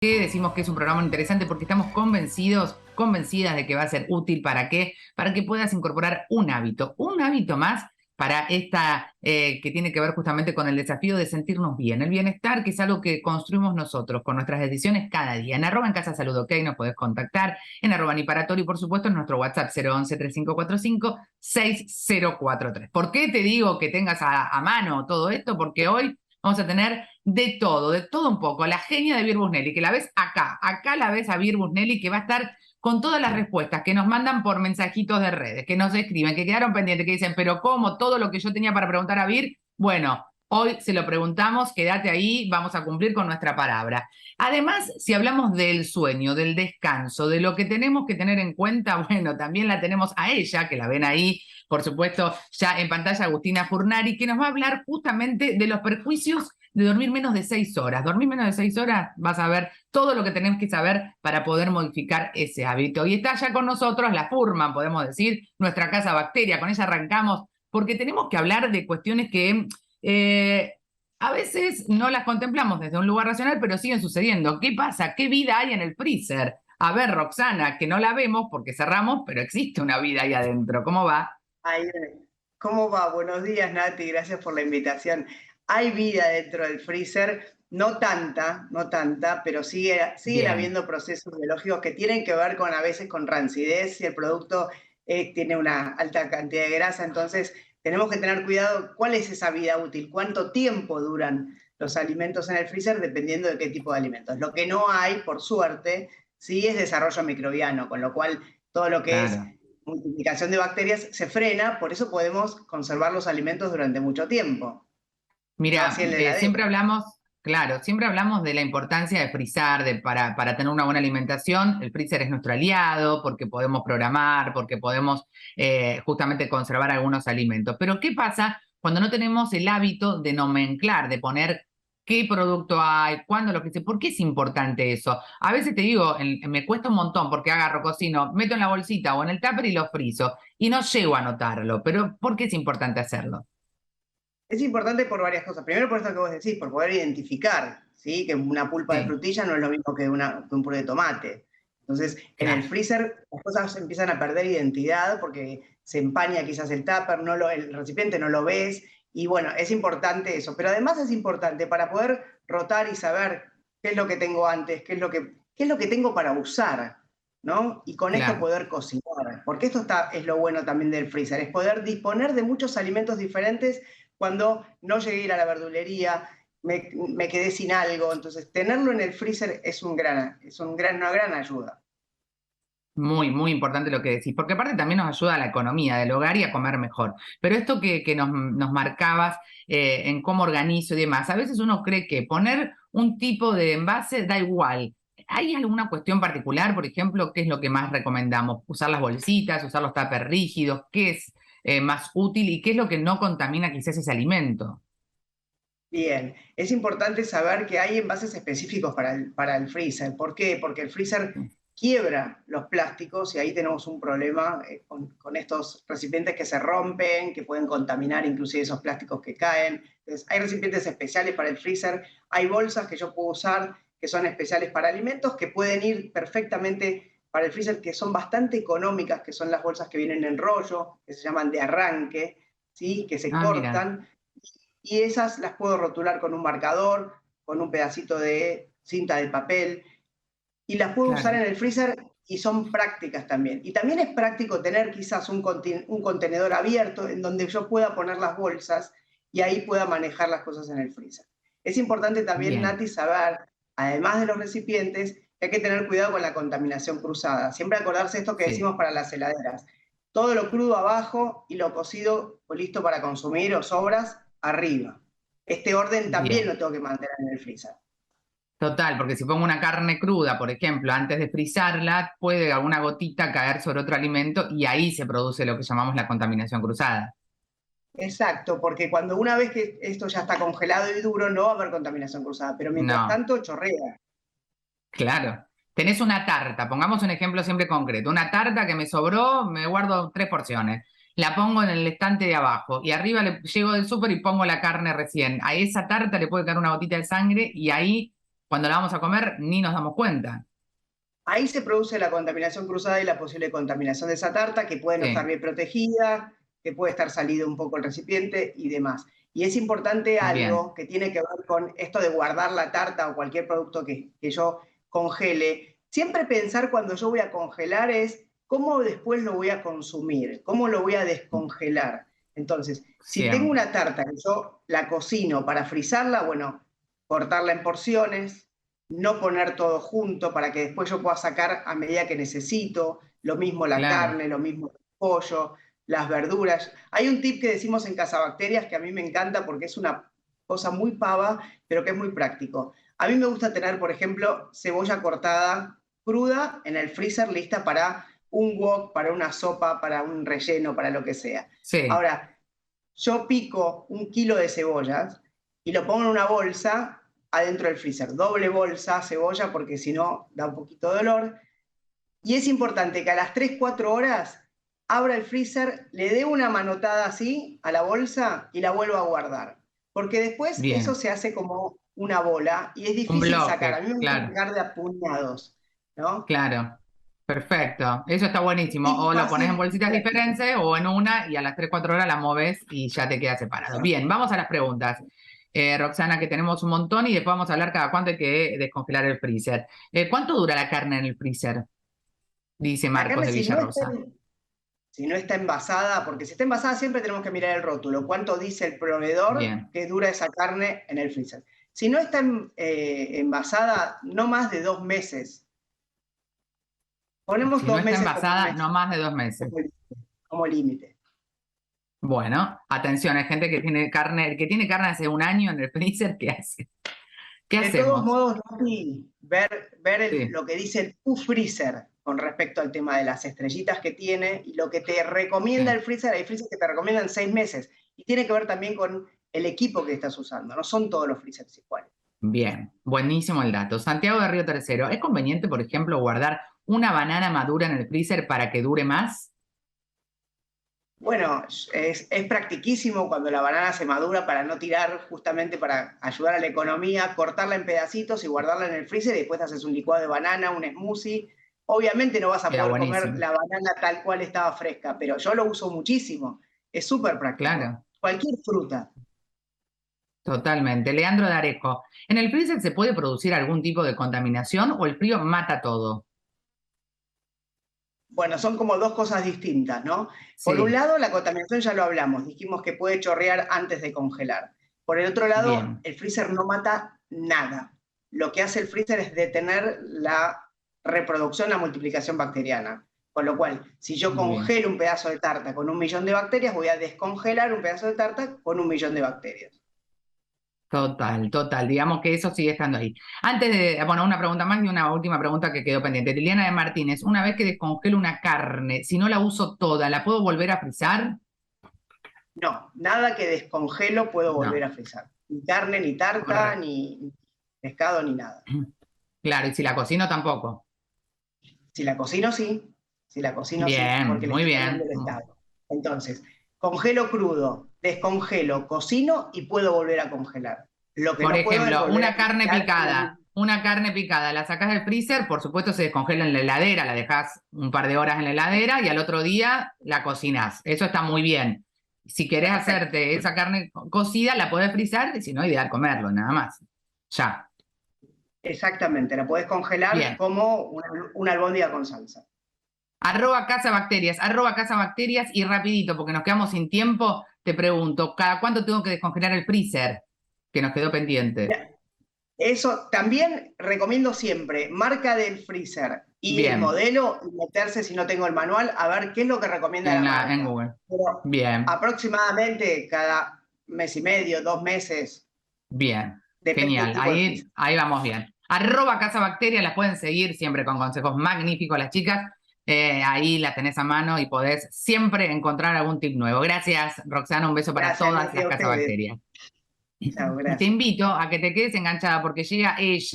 Que decimos que es un programa interesante porque estamos convencidas de que va a ser útil. ¿Para qué? Para que puedas incorporar un hábito más para esta que tiene que ver justamente con el desafío de sentirnos bien, el bienestar, que es algo que construimos nosotros con nuestras decisiones cada día. En @ en Casa Salud OK nos podés contactar, en @ Niparatorio y por supuesto en nuestro WhatsApp 011-3545-6043. ¿Por qué te digo que tengas a mano todo esto? Porque hoy vamos a tener de todo un poco. La genia de Bir Busnelli, que la ves acá la ves a Bir Busnelli, que va a estar con todas las respuestas que nos mandan por mensajitos de redes, que nos escriben, que quedaron pendientes, que dicen, pero ¿cómo? Todo lo que yo tenía para preguntar a Bir, bueno, hoy se lo preguntamos, quédate ahí, vamos a cumplir con nuestra palabra. Además, si hablamos del sueño, del descanso, de lo que tenemos que tener en cuenta, bueno, también la tenemos a ella, que la ven ahí, por supuesto, ya en pantalla, Agustina Furnari, que nos va a hablar justamente de los perjuicios de dormir menos de 6 horas. Dormir menos de 6 horas, vas a ver todo lo que tenemos que saber para poder modificar ese hábito. Y está ya con nosotros la Furman, podemos decir, nuestra casa bacteria. Con ella arrancamos, porque tenemos que hablar de cuestiones que a veces no las contemplamos desde un lugar racional, pero siguen sucediendo. ¿Qué pasa? ¿Qué vida hay en el freezer? A ver, Roxana, que no la vemos porque cerramos, pero existe una vida ahí adentro. ¿Cómo va? Ay, ¿cómo va? Buenos días, Nati, gracias por la invitación. Hay vida dentro del freezer, no tanta, pero siguen Bien. habiendo procesos biológicos que tienen que ver con a veces con rancidez si el producto tiene una alta cantidad de grasa, entonces tenemos que tener cuidado cuál es esa vida útil, cuánto tiempo duran los alimentos en el freezer dependiendo de qué tipo de alimentos. Lo que no hay, por suerte, sí es desarrollo microbiano, con lo cual todo lo que es Claro. multiplicación de bacterias se frena, por eso podemos conservar los alimentos durante mucho tiempo. No Mira, así en la heladera. siempre hablamos, claro, siempre hablamos de la importancia de frizar, para tener una buena alimentación. El freezer es nuestro aliado porque podemos programar, porque podemos justamente conservar algunos alimentos. Pero ¿qué pasa cuando no tenemos el hábito de nomenclar, de poner qué producto hay, cuándo lo freezer? ¿Por qué es importante eso? A veces te digo, me cuesta un montón porque agarro, cocino, meto en la bolsita o en el tupper y lo frizo y no llego a notarlo. Pero ¿por qué es importante hacerlo? Es importante por varias cosas. Primero por esto que vos decís, por poder identificar, ¿sí? Que una pulpa de Sí, frutilla no es lo mismo que un puré de tomate. Entonces, en el claro. freezer las cosas empiezan a perder identidad porque se empaña quizás el tupper, el recipiente no lo ves, y bueno, es importante eso. Pero además es importante para poder rotar y saber qué es lo que tengo antes, qué es lo que tengo para usar, ¿no? Y con esto Claro. poder cocinar. Porque es lo bueno también del freezer, es poder disponer de muchos alimentos diferentes cuando no llegué a ir a la verdulería, me quedé sin algo. Entonces, tenerlo en el freezer es una gran ayuda. Muy importante lo que decís, porque aparte también nos ayuda a la economía del hogar y a comer mejor. Pero esto que nos marcabas en cómo organizo y demás, a veces uno cree que poner un tipo de envase da igual. ¿Hay alguna cuestión particular, por ejemplo, qué es lo que más recomendamos? ¿Usar las bolsitas, usar los tuppers rígidos? ¿Qué es más útil y qué es lo que no contamina quizás ese alimento? Bien, es importante saber que hay envases específicos para el freezer. ¿Por qué? Porque el freezer quiebra los plásticos y ahí tenemos un problema con estos recipientes que se rompen, que pueden contaminar inclusive esos plásticos que caen. Entonces, hay recipientes especiales para el freezer, hay bolsas que yo puedo usar que son especiales para alimentos, que pueden ir perfectamente para el freezer, que son bastante económicas, que son las bolsas que vienen en rollo, que se llaman de arranque, ¿sí? Que se Ah, mira, cortan y esas las puedo rotular con un marcador, con un pedacito de cinta de papel y las puedo usar claro. en el freezer y son prácticas también. Y también es práctico tener quizás un contenedor abierto en donde yo pueda poner las bolsas y ahí pueda manejar las cosas en el freezer. Es importante también, Bien, Nati, saber, además de los recipientes, que hay que tener cuidado con la contaminación cruzada. Siempre acordarse esto que sí, decimos para las heladeras. Todo lo crudo abajo y lo cocido o listo para consumir o sobras arriba. Este orden también bien. lo tengo que mantener en el freezer. Total, porque si pongo una carne cruda, por ejemplo, antes de frizarla, puede alguna gotita caer sobre otro alimento y ahí se produce lo que llamamos la contaminación cruzada. Exacto, porque cuando una vez que esto ya está congelado y duro, no va a haber contaminación cruzada, pero mientras No, tanto chorrea. claro. Tenés una tarta, pongamos un ejemplo siempre concreto. Una tarta que me sobró, me guardo 3 porciones. La pongo en el estante de abajo y arriba le llego del súper y pongo la carne recién. A esa tarta le puede caer una gotita de sangre y ahí cuando la vamos a comer ni nos damos cuenta. Ahí se produce la contaminación cruzada y la posible contaminación de esa tarta, que puede no estar bien protegida, que puede estar salido un poco el recipiente y demás. Y es importante algo que tiene que ver con esto de guardar la tarta o cualquier producto que yo congele. Siempre pensar cuando yo voy a congelar es cómo después lo voy a consumir, cómo lo voy a descongelar. Entonces, si tengo una tarta que yo la cocino para frizarla, bueno, cortarla en porciones, no poner todo junto para que después yo pueda sacar a medida que necesito, lo mismo la carne, lo mismo el pollo, las verduras. Hay un tip que decimos en Cazabacterias que a mí me encanta porque es una cosa muy pava, pero que es muy práctico. A mí me gusta tener, por ejemplo, cebolla cortada cruda en el freezer lista para un wok, para una sopa, para un relleno, para lo que sea. Sí. Ahora, yo pico 1 kilo de cebollas y lo pongo en una bolsa adentro del freezer. Doble bolsa cebolla porque si no da un poquito de dolor. Y es importante que a las 3-4 horas abra el freezer, le dé una manotada así a la bolsa y la vuelva a guardar. Porque después eso se hace como una bola y es difícil sacar. A mí me gusta sacar de a puñados, ¿no? Claro. Perfecto, eso está buenísimo. O lo pones en bolsitas diferentes o en una y a las 3-4 horas la moves y ya te queda separado. Bien, vamos a las preguntas. Roxana, que tenemos un montón y después vamos a hablar cada cuánto hay que descongelar el freezer. ¿Cuánto dura la carne en el freezer? Dice Marcos de Villarrosa. Si no está envasada, porque si está envasada siempre tenemos que mirar el rótulo. ¿Cuánto dice el proveedor que dura esa carne en el freezer? Si no está envasada, no más de 2 meses. Ponemos 2 meses. Si no está envasada, no más de 2 meses. Como límite. Bueno, atención, hay gente que tiene carne hace 1 año en el freezer, ¿qué hace? ¿Qué hacemos? De todos modos, ver lo que dice el freezer con respecto al tema de las estrellitas que tiene y lo que te recomienda el freezer. Hay freezers que te recomiendan 6 meses y tiene que ver también con el equipo que estás usando. No son todos los freezers iguales. Bien, buenísimo el dato. Santiago de Río Tercero, ¿es conveniente, por ejemplo, guardar una banana madura en el freezer para que dure más? Bueno, es practiquísimo cuando la banana se madura para no tirar, justamente para ayudar a la economía, cortarla en pedacitos y guardarla en el freezer y después haces un licuado de banana, un smoothie. Obviamente no vas a poder comer la banana tal cual estaba fresca, pero yo lo uso muchísimo. Es súper práctico. Claro. Cualquier fruta. Totalmente. Leandro de Arejo, ¿en el freezer se puede producir algún tipo de contaminación o el frío mata todo? Bueno, son como 2 cosas distintas, ¿no? Sí. Por un lado, la contaminación ya lo hablamos, dijimos que puede chorrear antes de congelar. Por el otro lado, el freezer no mata nada. Lo que hace el freezer es detener la reproducción, la multiplicación bacteriana. Con lo cual, si yo congelo un pedazo de tarta con 1 millón de bacterias, voy a descongelar un pedazo de tarta con 1 millón de bacterias. Total. Digamos que eso sigue estando ahí. Antes de, bueno, una pregunta más y una última pregunta que quedó pendiente. Liliana de Martínez, una vez que descongelo una carne, si no la uso toda, ¿la puedo volver a frizar? No, nada que descongelo puedo volver a frizar. Ni carne, ni tarta, ni pescado, ni nada. Claro, y si la cocino tampoco. Si la cocino, sí. Si la cocino, sí. Porque muy bien. Entonces, congelo crudo, descongelo, cocino y puedo volver a congelar. Lo que por no ejemplo, puedo es una carne picada, la sacás del freezer, por supuesto se descongela en la heladera, la dejás un par de horas en la heladera y al otro día la cocinás. Eso está muy bien. Si querés hacerte esa carne cocida, la podés frizar y si no, ideal comerlo, nada más. Ya. Exactamente, la podés congelar como una albóndiga con salsa. @Cazabacterias y rapidito, porque nos quedamos sin tiempo, te pregunto, ¿cada cuánto tengo que descongelar el freezer? Que nos quedó pendiente. Eso también recomiendo siempre, marca del freezer y el modelo, y meterse si no tengo el manual, a ver qué es lo que recomienda la marca. En Google. Pero aproximadamente cada mes y medio, 2 meses. Bien, genial, ahí vamos bien. @Cazabacterias, las pueden seguir siempre con consejos magníficos las chicas. Ahí la tenés a mano y podés siempre encontrar algún tip nuevo. Gracias, Roxana, un beso para todas las Cazabacterias. Chao, gracias. Te invito a que te quedes enganchada porque llega ella.